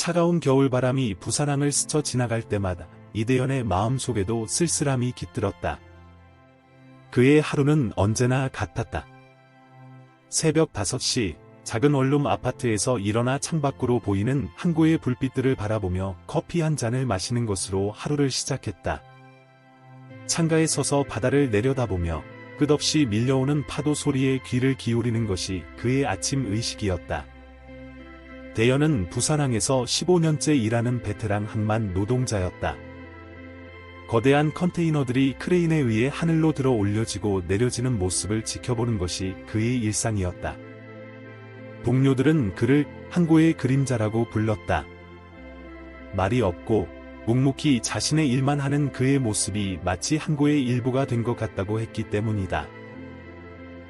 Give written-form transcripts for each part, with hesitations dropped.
차가운 겨울바람이 부산항을 스쳐 지나갈 때마다 이대현의 마음속에도 쓸쓸함이 깃들었다. 그의 하루는 언제나 같았다. 새벽 5시 작은 원룸 아파트에서 일어나 창밖으로 보이는 항구의 불빛들을 바라보며 커피 한 잔을 마시는 것으로 하루를 시작했다. 창가에 서서 바다를 내려다보며 끝없이 밀려오는 파도 소리에 귀를 기울이는 것이 그의 아침 의식이었다. 대현은 부산항에서 15년째 일하는 베테랑 항만 노동자였다. 거대한 컨테이너들이 크레인에 의해 하늘로 들어 올려지고 내려지는 모습을 지켜보는 것이 그의 일상이었다. 동료들은 그를 항구의 그림자라고 불렀다. 말이 없고 묵묵히 자신의 일만 하는 그의 모습이 마치 항구의 일부가 된 것 같다고 했기 때문이다.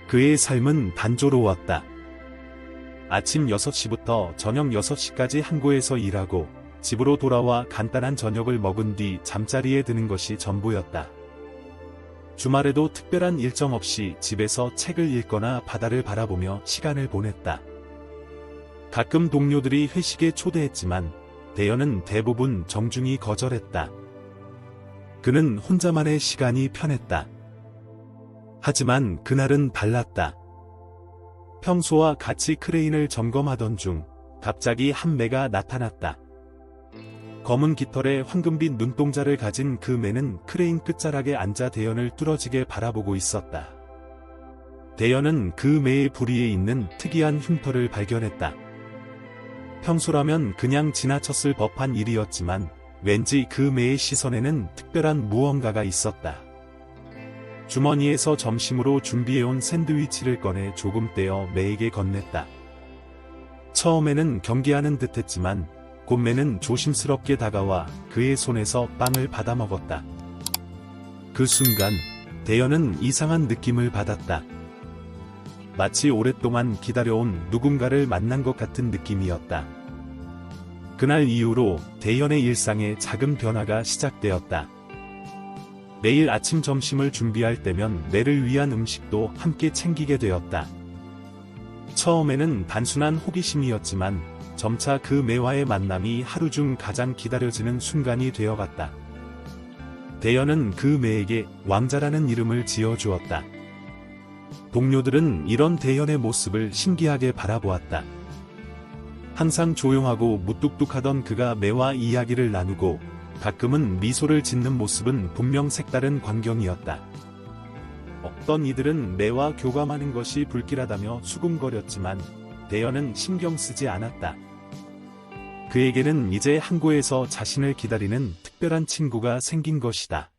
그의 삶은 단조로웠다. 아침 6시부터 저녁 6시까지 항구에서 일하고 집으로 돌아와 간단한 저녁을 먹은 뒤 잠자리에 드는 것이 전부였다. 주말에도 특별한 일정 없이 집에서 책을 읽거나 바다를 바라보며 시간을 보냈다. 가끔 동료들이 회식에 초대했지만 대현은 대부분 정중히 거절했다. 그는 혼자만의 시간이 편했다. 하지만 그날은 달랐다. 평소와 같이 크레인을 점검하던 중 갑자기 한 매가 나타났다. 검은 깃털에 황금빛 눈동자를 가진 그 매는 크레인 끝자락에 앉아 대현을 뚫어지게 바라보고 있었다. 대현은 그 매의 부리에 있는 특이한 흉터를 발견했다. 평소라면 그냥 지나쳤을 법한 일이었지만 왠지 그 매의 시선에는 특별한 무언가가 있었다. 주머니에서 점심으로 준비해온 샌드위치를 꺼내 조금 떼어 매에게 건넸다. 처음에는 경계하는 듯했지만 곧 매는 조심스럽게 다가와 그의 손에서 빵을 받아 먹었다. 그 순간 대현은 이상한 느낌을 받았다. 마치 오랫동안 기다려온 누군가를 만난 것 같은 느낌이었다. 그날 이후로 대현의 일상에 작은 변화가 시작되었다. 매일 아침 점심을 준비할 때면 매를 위한 음식도 함께 챙기게 되었다. 처음에는 단순한 호기심이었지만 점차 그 매와의 만남이 하루 중 가장 기다려지는 순간이 되어갔다. 대현은 그 매에게 왕자라는 이름을 지어주었다. 동료들은 이런 대현의 모습을 신기하게 바라보았다. 항상 조용하고 무뚝뚝하던 그가 매와 이야기를 나누고 가끔은 미소를 짓는 모습은 분명 색다른 광경이었다. 어떤 이들은 매와 교감하는 것이 불길하다며 수군거렸지만 대현은 신경 쓰지 않았다. 그에게는 이제 항구에서 자신을 기다리는 특별한 친구가 생긴 것이다.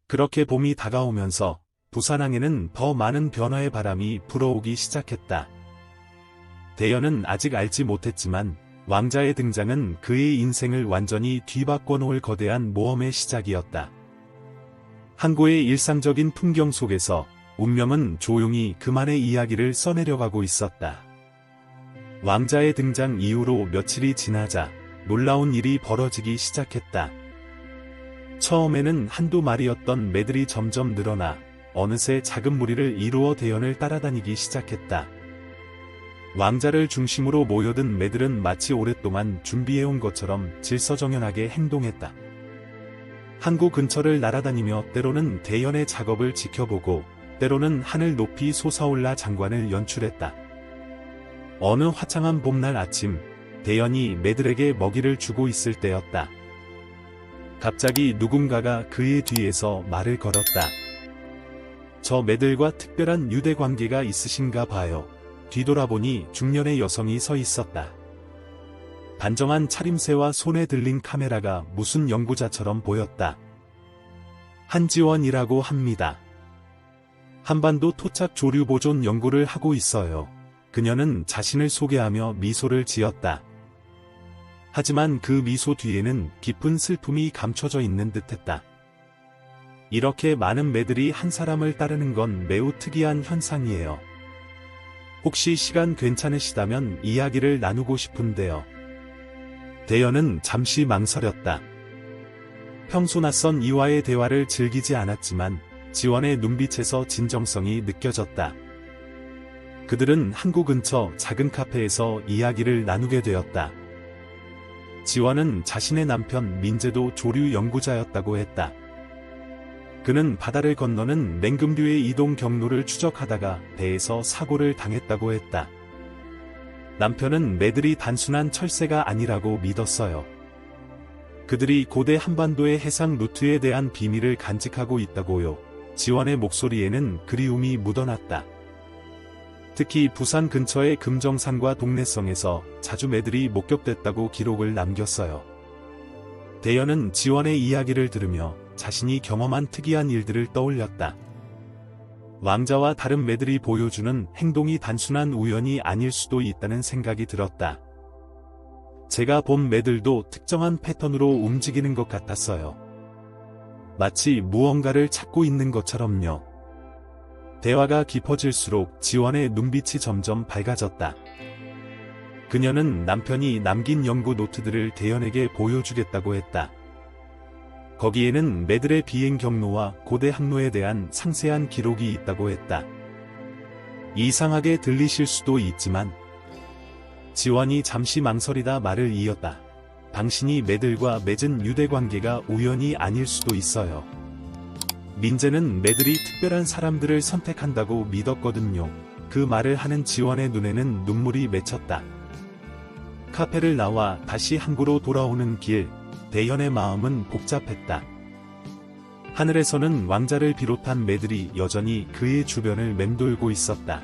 그렇게 봄이 다가오면서 부산항에는 더 많은 변화의 바람이 불어오기 시작했다. 대현은 아직 알지 못했지만 왕자의 등장은 그의 인생을 완전히 뒤바꿔 놓을 거대한 모험의 시작이었다. 항구의 일상적인 풍경 속에서 운명은 조용히 그만의 이야기를 써내려가고 있었다. 왕자의 등장 이후로 며칠이 지나자 놀라운 일이 벌어지기 시작했다. 처음에는 한두 마리였던 매들이 점점 늘어나 어느새 작은 무리를 이루어 대현을 따라다니기 시작했다. 왕자를 중심으로 모여든 매들은 마치 오랫동안 준비해온 것처럼 질서정연하게 행동했다. 항구 근처를 날아다니며 때로는 대현의 작업을 지켜보고 때로는 하늘 높이 솟아올라 장관을 연출했다. 어느 화창한 봄날 아침, 대현이 매들에게 먹이를 주고 있을 때였다. 갑자기 누군가가 그의 뒤에서 말을 걸었다. 저 매들과 특별한 유대관계가 있으신가 봐요. 뒤돌아보니 중년의 여성이 서 있었다. 단정한 차림새와 손에 들린 카메라가 무슨 연구자처럼 보였다. 한지원이라고 합니다. 한반도 토착 조류 보존 연구를 하고 있어요. 그녀는 자신을 소개하며 미소를 지었다. 하지만 그 미소 뒤에는 깊은 슬픔이 감춰져 있는 듯했다. 이렇게 많은 매들이 한 사람을 따르는 건 매우 특이한 현상이에요. 혹시 시간 괜찮으시다면 이야기를 나누고 싶은데요. 대현은 잠시 망설였다. 평소 낯선 이와의 대화를 즐기지 않았지만 지원의 눈빛에서 진정성이 느껴졌다. 그들은 항구 근처 작은 카페에서 이야기를 나누게 되었다. 지원은 자신의 남편 민재도 조류 연구자였다고 했다. 그는 바다를 건너는 냉금류의 이동 경로를 추적하다가 배에서 사고를 당했다고 했다. 남편은 매들이 단순한 철새가 아니라고 믿었어요. 그들이 고대 한반도의 해상 루트에 대한 비밀을 간직하고 있다고요. 지원의 목소리에는 그리움이 묻어났다. 특히 부산 근처의 금정산과 동래성에서 자주 매들이 목격됐다고 기록을 남겼어요. 대연은 지원의 이야기를 들으며 자신이 경험한 특이한 일들을 떠올렸다. 왕자와 다른 매들이 보여주는 행동이 단순한 우연이 아닐 수도 있다는 생각이 들었다. 제가 본 매들도 특정한 패턴으로 움직이는 것 같았어요. 마치 무언가를 찾고 있는 것처럼요. 대화가 깊어질수록 지원의 눈빛이 점점 밝아졌다. 그녀는 남편이 남긴 연구 노트들을 대연에게 보여주겠다고 했다. 거기에는 매들의 비행 경로와 고대 항로에 대한 상세한 기록이 있다고 했다. 이상하게 들리실 수도 있지만 지원이 잠시 망설이다 말을 이었다. 당신이 매들과 맺은 유대관계가 우연이 아닐 수도 있어요. 민재는 매들이 특별한 사람들을 선택한다고 믿었거든요. 그 말을 하는 지원의 눈에는 눈물이 맺혔다. 카페를 나와 다시 항구로 돌아오는 길, 대연의 마음은 복잡했다. 하늘에서는 왕자를 비롯한 매들이 여전히 그의 주변을 맴돌고 있었다.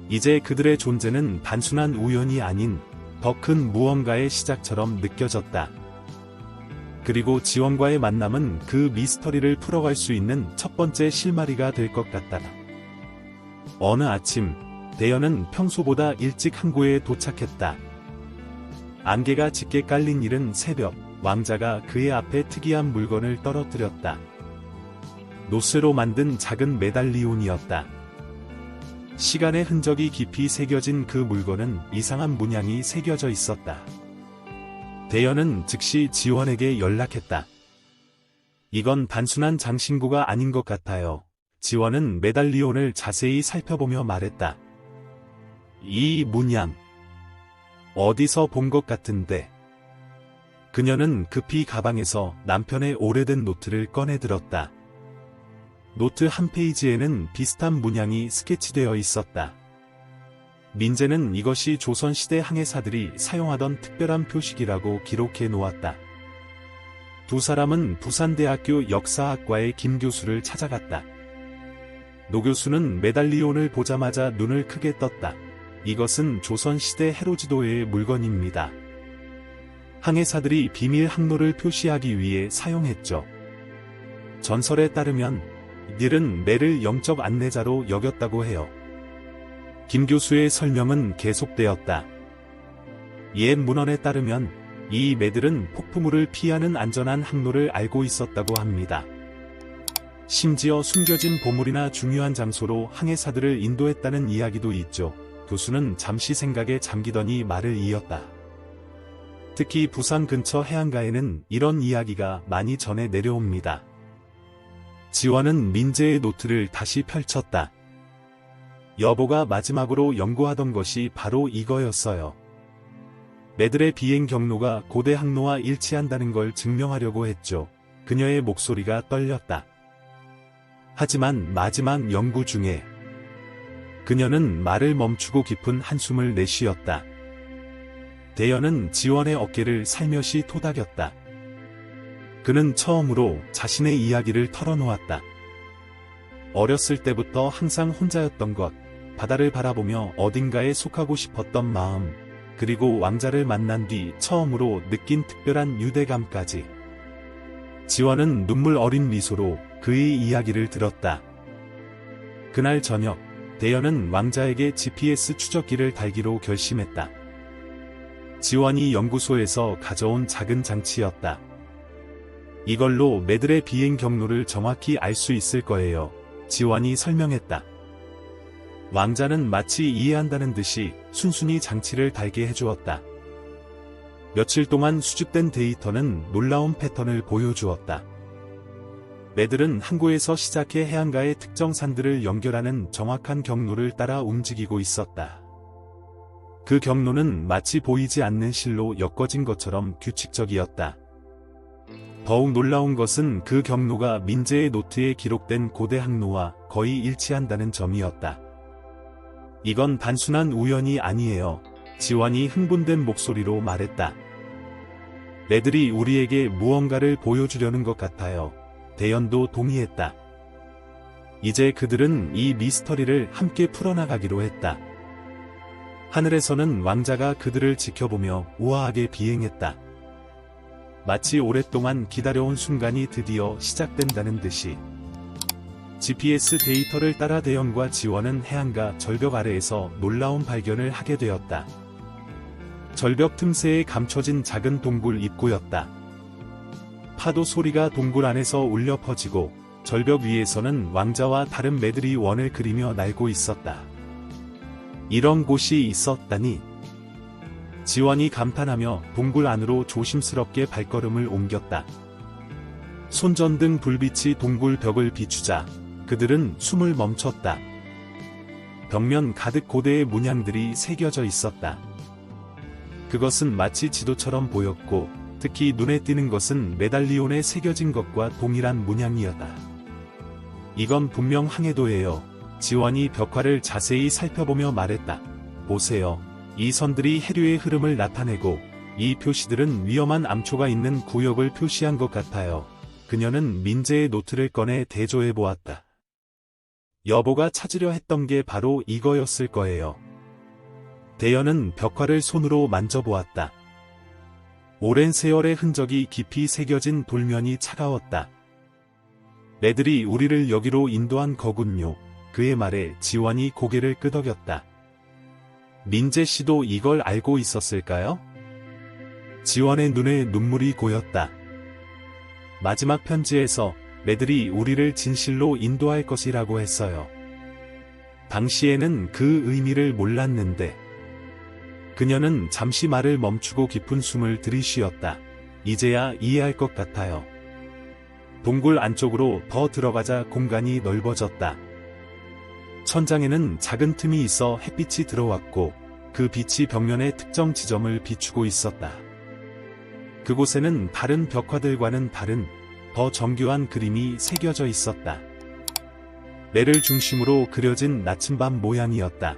이제 그들의 존재는 단순한 우연이 아닌 더 큰 무언가의 시작처럼 느껴졌다. 그리고 지원과의 만남은 그 미스터리를 풀어갈 수 있는 첫 번째 실마리가 될 것 같다. 어느 아침, 대연은 평소보다 일찍 항구에 도착했다. 안개가 짙게 깔린 이른 새벽, 왕자가 그의 앞에 특이한 물건을 떨어뜨렸다. 노쇠로 만든 작은 메달리온이었다. 시간의 흔적이 깊이 새겨진 그 물건은 이상한 문양이 새겨져 있었다. 대연은 즉시 지원에게 연락했다. 이건 단순한 장신구가 아닌 것 같아요. 지원은 메달리온을 자세히 살펴보며 말했다. 이 문양, 어디서 본 것 같은데. 그녀는 급히 가방에서 남편의 오래된 노트를 꺼내 들었다. 노트 한 페이지에는 비슷한 문양이 스케치되어 있었다. 민재는 이것이 조선시대 항해사들이 사용하던 특별한 표식이라고 기록해 놓았다. 두 사람은 부산대학교 역사학과의 김 교수를 찾아갔다. 노 교수는 메달리온을 보자마자 눈을 크게 떴다. 이것은 조선시대 해로지도의 물건입니다. 항해사들이 비밀 항로를 표시하기 위해 사용했죠. 전설에 따르면 이들은 매를 영적 안내자로 여겼다고 해요. 김 교수의 설명은 계속되었다. 옛 문헌에 따르면 이 매들은 폭풍우를 피하는 안전한 항로를 알고 있었다고 합니다. 심지어 숨겨진 보물이나 중요한 장소로 항해사들을 인도했다는 이야기도 있죠. 교수는 잠시 생각에 잠기더니 말을 이었다. 특히 부산 근처 해안가에는 이런 이야기가 많이 전해 내려옵니다. 지원은 민재의 노트를 다시 펼쳤다. 여보가 마지막으로 연구하던 것이 바로 이거였어요. 매들의 비행 경로가 고대 항로와 일치한다는 걸 증명하려고 했죠. 그녀의 목소리가 떨렸다. 하지만 마지막 연구 중에 그녀는 말을 멈추고 깊은 한숨을 내쉬었다. 대연은 지원의 어깨를 살며시 토닥였다. 그는 처음으로 자신의 이야기를 털어놓았다. 어렸을 때부터 항상 혼자였던 것, 바다를 바라보며 어딘가에 속하고 싶었던 마음, 그리고 왕자를 만난 뒤 처음으로 느낀 특별한 유대감까지. 지원은 눈물 어린 미소로 그의 이야기를 들었다. 그날 저녁, 대연은 왕자에게 GPS 추적기를 달기로 결심했다. 지원이 연구소에서 가져온 작은 장치였다. 이걸로 매들의 비행 경로를 정확히 알 수 있을 거예요. 지원이 설명했다. 왕자는 마치 이해한다는 듯이 순순히 장치를 달게 해주었다. 며칠 동안 수집된 데이터는 놀라운 패턴을 보여주었다. 매들은 항구에서 시작해 해안가의 특정 산들을 연결하는 정확한 경로를 따라 움직이고 있었다. 그 경로는 마치 보이지 않는 실로 엮어진 것처럼 규칙적이었다. 더욱 놀라운 것은 그 경로가 민재의 노트에 기록된 고대 항로와 거의 일치한다는 점이었다. 이건 단순한 우연이 아니에요. 지원이 흥분된 목소리로 말했다. 매들이 우리에게 무언가를 보여주려는 것 같아요. 대연도 동의했다. 이제 그들은 이 미스터리를 함께 풀어나가기로 했다. 하늘에서는 왕자가 그들을 지켜보며 우아하게 비행했다. 마치 오랫동안 기다려온 순간이 드디어 시작된다는 듯이. GPS 데이터를 따라 대연과 지원은 해안가 절벽 아래에서 놀라운 발견을 하게 되었다. 절벽 틈새에 감춰진 작은 동굴 입구였다. 파도 소리가 동굴 안에서 울려 퍼지고 절벽 위에서는 왕자와 다른 매들이 원을 그리며 날고 있었다. 이런 곳이 있었다니. 지원이 감탄하며 동굴 안으로 조심스럽게 발걸음을 옮겼다. 손전등 불빛이 동굴 벽을 비추자 그들은 숨을 멈췄다. 벽면 가득 고대의 문양들이 새겨져 있었다. 그것은 마치 지도처럼 보였고 특히 눈에 띄는 것은 메달리온에 새겨진 것과 동일한 문양이었다. 이건 분명 항해도예요. 지원이 벽화를 자세히 살펴보며 말했다. 보세요. 이 선들이 해류의 흐름을 나타내고 이 표시들은 위험한 암초가 있는 구역을 표시한 것 같아요. 그녀는 민재의 노트를 꺼내 대조해 보았다. 여보가 찾으려 했던 게 바로 이거였을 거예요. 대연은 벽화를 손으로 만져보았다. 오랜 세월의 흔적이 깊이 새겨진 돌면이 차가웠다. 매들이 우리를 여기로 인도한 거군요. 그의 말에 지원이 고개를 끄덕였다. 민재 씨도 이걸 알고 있었을까요? 지원의 눈에 눈물이 고였다. 마지막 편지에서 매들이 우리를 진실로 인도할 것이라고 했어요. 당시에는 그 의미를 몰랐는데. 그녀는 잠시 말을 멈추고 깊은 숨을 들이쉬었다. 이제야 이해할 것 같아요. 동굴 안쪽으로 더 들어가자 공간이 넓어졌다. 천장에는 작은 틈이 있어 햇빛이 들어왔고 그 빛이 벽면의 특정 지점을 비추고 있었다. 그곳에는 다른 벽화들과는 다른 더 정교한 그림이 새겨져 있었다. 매를 중심으로 그려진 나침반 모양이었다.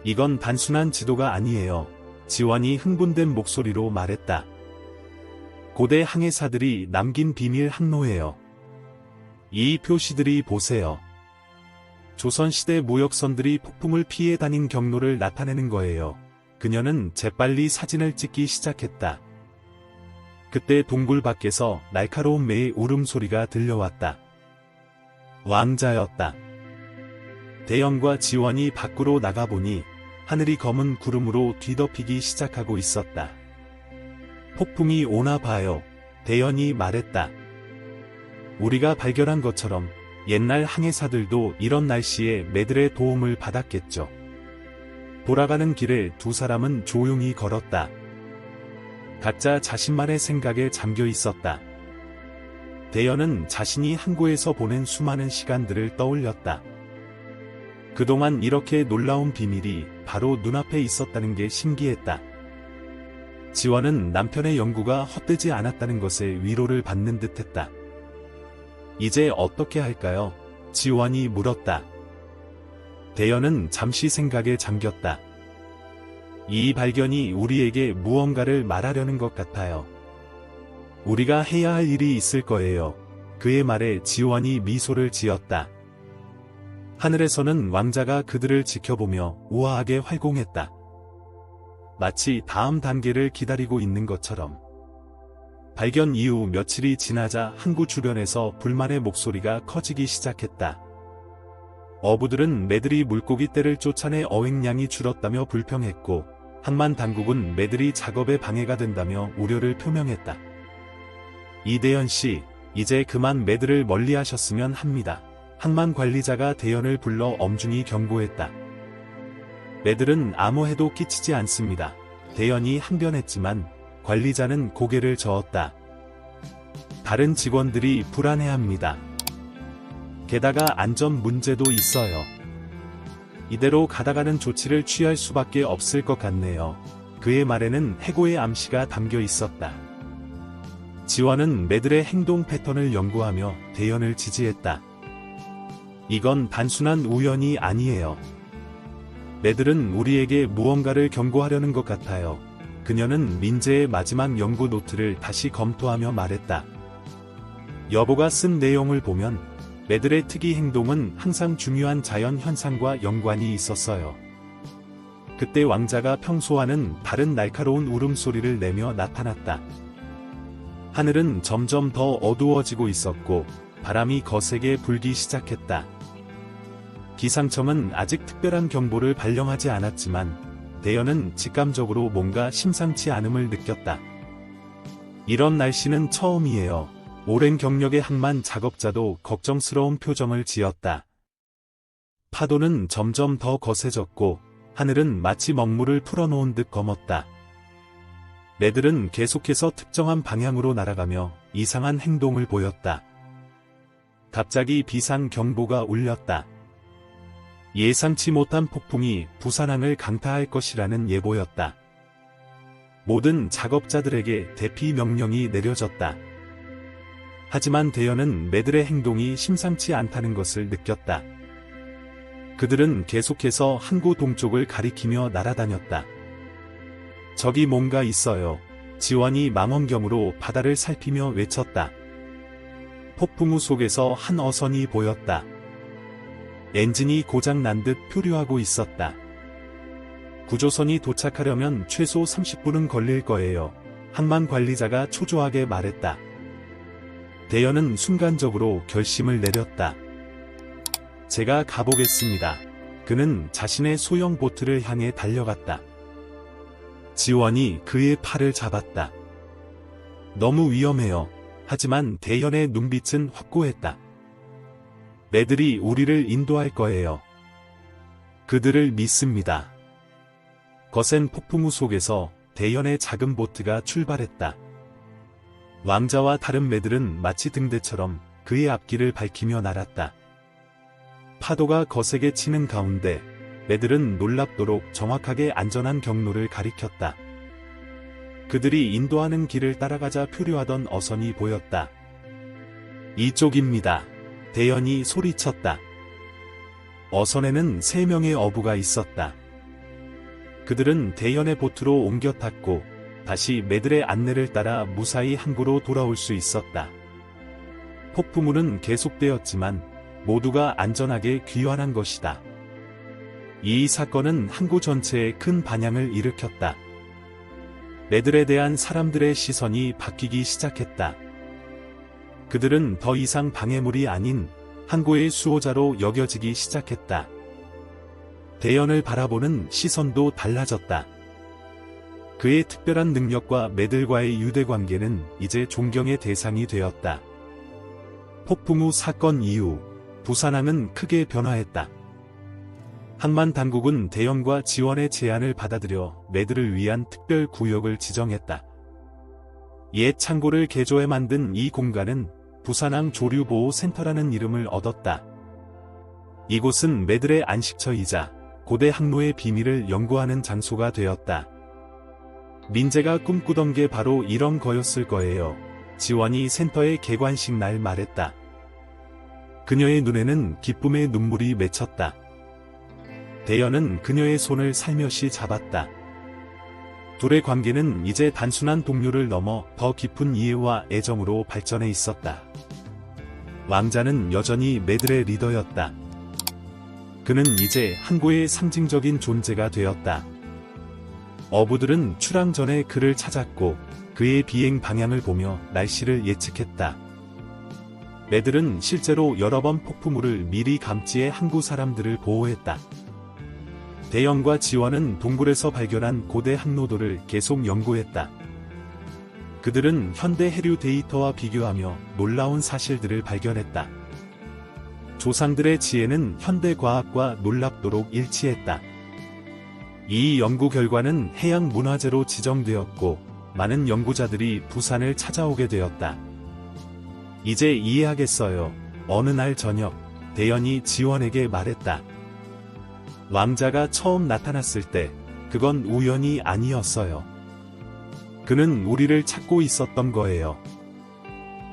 이건 단순한 지도가 아니에요. 지원이 흥분된 목소리로 말했다. 고대 항해사들이 남긴 비밀 항로예요. 이 표시들이 보세요. 조선시대 무역선들이 폭풍을 피해 다닌 경로를 나타내는 거예요. 그녀는 재빨리 사진을 찍기 시작했다. 그때 동굴 밖에서 날카로운 매의 울음소리가 들려왔다. 왕자였다. 대연과 지원이 밖으로 나가보니 하늘이 검은 구름으로 뒤덮이기 시작하고 있었다. 폭풍이 오나 봐요. 대연이 말했다. 우리가 발견한 것처럼 옛날 항해사들도 이런 날씨에 매들의 도움을 받았겠죠. 돌아가는 길에 두 사람은 조용히 걸었다. 각자 자신만의 생각에 잠겨 있었다. 대연은 자신이 항구에서 보낸 수많은 시간들을 떠올렸다. 그동안 이렇게 놀라운 비밀이 바로 눈앞에 있었다는 게 신기했다. 지원은 남편의 연구가 헛되지 않았다는 것에 위로를 받는 듯했다. 이제 어떻게 할까요? 지원이 물었다. 대연은 잠시 생각에 잠겼다. 이 발견이 우리에게 무언가를 말하려는 것 같아요. 우리가 해야 할 일이 있을 거예요. 그의 말에 지원이 미소를 지었다. 하늘에서는 왕자가 그들을 지켜보며 우아하게 활공했다. 마치 다음 단계를 기다리고 있는 것처럼. 발견 이후 며칠이 지나자 항구 주변에서 불만의 목소리가 커지기 시작했다. 어부들은 매들이 물고기 떼를 쫓아내 어획량이 줄었다며 불평했고, 항만 당국은 매들이 작업에 방해가 된다며 우려를 표명했다. 이대연 씨, 이제 그만 매들을 멀리하셨으면 합니다. 항만 관리자가 대연을 불러 엄중히 경고했다. 매들은 아무 해도 끼치지 않습니다. 대연이 항변했지만 관리자는 고개를 저었다. 다른 직원들이 불안해합니다. 게다가 안전 문제도 있어요. 이대로 가다가는 조치를 취할 수밖에 없을 것 같네요. 그의 말에는 해고의 암시가 담겨 있었다. 지원은 매들의 행동 패턴을 연구하며 대연을 지지했다. 이건 단순한 우연이 아니에요. 매들은 우리에게 무언가를 경고하려는 것 같아요. 그녀는 민재의 마지막 연구 노트를 다시 검토하며 말했다. 여보가 쓴 내용을 보면 매들의 특이 행동은 항상 중요한 자연 현상과 연관이 있었어요. 그때 왕자가 평소와는 다른 날카로운 울음소리를 내며 나타났다. 하늘은 점점 더 어두워지고 있었고 바람이 거세게 불기 시작했다. 기상청은 아직 특별한 경보를 발령하지 않았지만 대연은 직감적으로 뭔가 심상치 않음을 느꼈다. 이런 날씨는 처음이에요. 오랜 경력의 항만 작업자도 걱정스러운 표정을 지었다. 파도는 점점 더 거세졌고 하늘은 마치 먹물을 풀어놓은 듯 검었다. 매들은 계속해서 특정한 방향으로 날아가며 이상한 행동을 보였다. 갑자기 비상경보가 울렸다. 예상치 못한 폭풍이 부산항을 강타할 것이라는 예보였다. 모든 작업자들에게 대피 명령이 내려졌다. 하지만 대연은 매들의 행동이 심상치 않다는 것을 느꼈다. 그들은 계속해서 항구 동쪽을 가리키며 날아다녔다. 저기 뭔가 있어요. 지원이 망원경으로 바다를 살피며 외쳤다. 폭풍우 속에서 한 어선이 보였다. 엔진이 고장난 듯 표류하고 있었다. 구조선이 도착하려면 최소 30분은 걸릴 거예요. 항만 관리자가 초조하게 말했다. 대연은 순간적으로 결심을 내렸다. 제가 가보겠습니다. 그는 자신의 소형 보트를 향해 달려갔다. 지원이 그의 팔을 잡았다. 너무 위험해요. 하지만 대연의 눈빛은 확고했다. 매들이 우리를 인도할 거예요. 그들을 믿습니다. 거센 폭풍우 속에서 대연의 작은 보트가 출발했다. 왕자와 다른 매들은 마치 등대처럼 그의 앞길을 밝히며 날았다. 파도가 거세게 치는 가운데 매들은 놀랍도록 정확하게 안전한 경로를 가리켰다. 그들이 인도하는 길을 따라가자 표류하던 어선이 보였다. 이쪽입니다. 대연이 소리쳤다. 어선에는 3명의 어부가 있었다. 그들은 대연의 보트로 옮겨 탔고 다시 매들의 안내를 따라 무사히 항구로 돌아올 수 있었다. 폭풍우는 계속되었지만 모두가 안전하게 귀환한 것이다. 이 사건은 항구 전체에 큰 반향을 일으켰다. 매들에 대한 사람들의 시선이 바뀌기 시작했다. 그들은 더 이상 방해물이 아닌 항구의 수호자로 여겨지기 시작했다. 대연을 바라보는 시선도 달라졌다. 그의 특별한 능력과 매들과의 유대관계는 이제 존경의 대상이 되었다. 폭풍우 사건 이후 부산항은 크게 변화했다. 항만 당국은 대연과 지원의 제안을 받아들여 매들을 위한 특별 구역을 지정했다. 옛 창고를 개조해 만든 이 공간은 부산항 조류보호센터라는 이름을 얻었다. 이곳은 매들의 안식처이자 고대 항로의 비밀을 연구하는 장소가 되었다. 민재가 꿈꾸던 게 바로 이런 거였을 거예요. 지원이 센터의 개관식 날 말했다. 그녀의 눈에는 기쁨의 눈물이 맺혔다. 대연은 그녀의 손을 살며시 잡았다. 둘의 관계는 이제 단순한 동료를 넘어 더 깊은 이해와 애정으로 발전해 있었다. 왕자는 여전히 매들의 리더였다. 그는 이제 항구의 상징적인 존재가 되었다. 어부들은 출항 전에 그를 찾았고 그의 비행 방향을 보며 날씨를 예측했다. 매들은 실제로 여러 번 폭풍우를 미리 감지해 항구 사람들을 보호했다. 대연과 지원은 동굴에서 발견한 고대 항로도를 계속 연구했다. 그들은 현대 해류 데이터와 비교하며 놀라운 사실들을 발견했다. 조상들의 지혜는 현대 과학과 놀랍도록 일치했다. 이 연구 결과는 해양 문화재로 지정되었고 많은 연구자들이 부산을 찾아오게 되었다. 이제 이해하겠어요. 어느 날 저녁 대연이 지원에게 말했다. 왕자가 처음 나타났을 때 그건 우연이 아니었어요. 그는 우리를 찾고 있었던 거예요.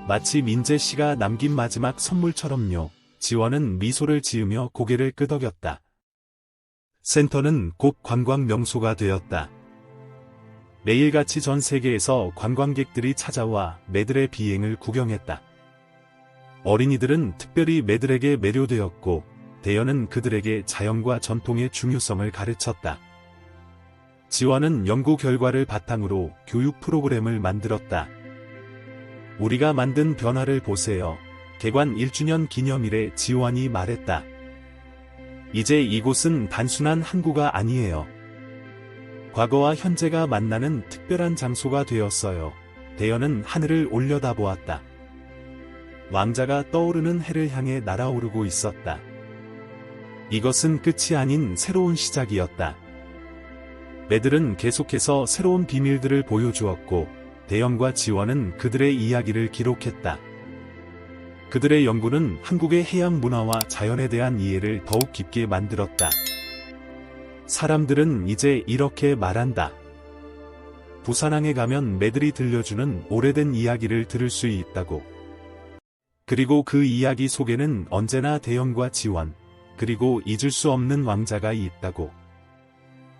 마치 민재 씨가 남긴 마지막 선물처럼요. 지원은 미소를 지으며 고개를 끄덕였다. 센터는 곧 관광 명소가 되었다. 매일같이 전 세계에서 관광객들이 찾아와 매들의 비행을 구경했다. 어린이들은 특별히 매들에게 매료되었고, 대연은 그들에게 자연과 전통의 중요성을 가르쳤다. 지원은 연구 결과를 바탕으로 교육 프로그램을 만들었다. 우리가 만든 변화를 보세요. 개관 1주년 기념일에 지원이 말했다. 이제 이곳은 단순한 항구가 아니에요. 과거와 현재가 만나는 특별한 장소가 되었어요. 대연은 하늘을 올려다보았다. 왕자가 떠오르는 해를 향해 날아오르고 있었다. 이것은 끝이 아닌 새로운 시작이었다. 매들은 계속해서 새로운 비밀들을 보여주었고, 대연과 지원은 그들의 이야기를 기록했다. 그들의 연구는 한국의 해양 문화와 자연에 대한 이해를 더욱 깊게 만들었다. 사람들은 이제 이렇게 말한다. 부산항에 가면 매들이 들려주는 오래된 이야기를 들을 수 있다고. 그리고 그 이야기 속에는 언제나 대연과 지원, 그리고 잊을 수 없는 왕자가 있다고.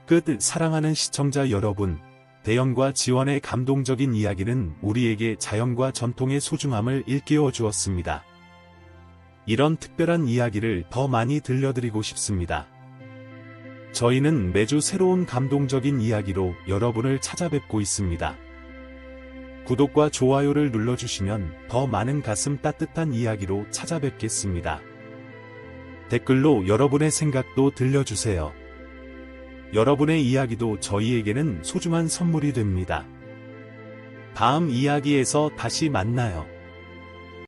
끝. 사랑하는 시청자 여러분, 대연과 지원의 감동적인 이야기는 우리에게 자연과 전통의 소중함을 일깨워 주었습니다. 이런 특별한 이야기를 더 많이 들려드리고 싶습니다. 저희는 매주 새로운 감동적인 이야기로 여러분을 찾아뵙고 있습니다. 구독과 좋아요를 눌러주시면 더 많은 가슴 따뜻한 이야기로 찾아뵙겠습니다. 댓글로 여러분의 생각도 들려주세요. 여러분의 이야기도 저희에게는 소중한 선물이 됩니다. 다음 이야기에서 다시 만나요.